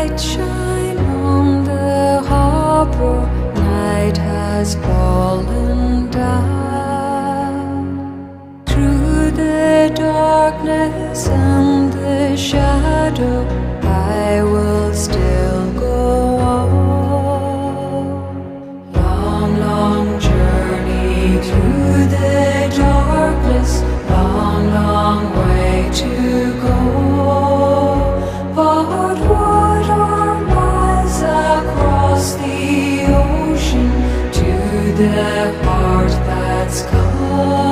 light shine on the harbor, night has fallen down. Through the darkness and the shadow, I will still go on. Long, long journey through the darkness, long, long way to go. But what are miles across the ocean to the heart that's come?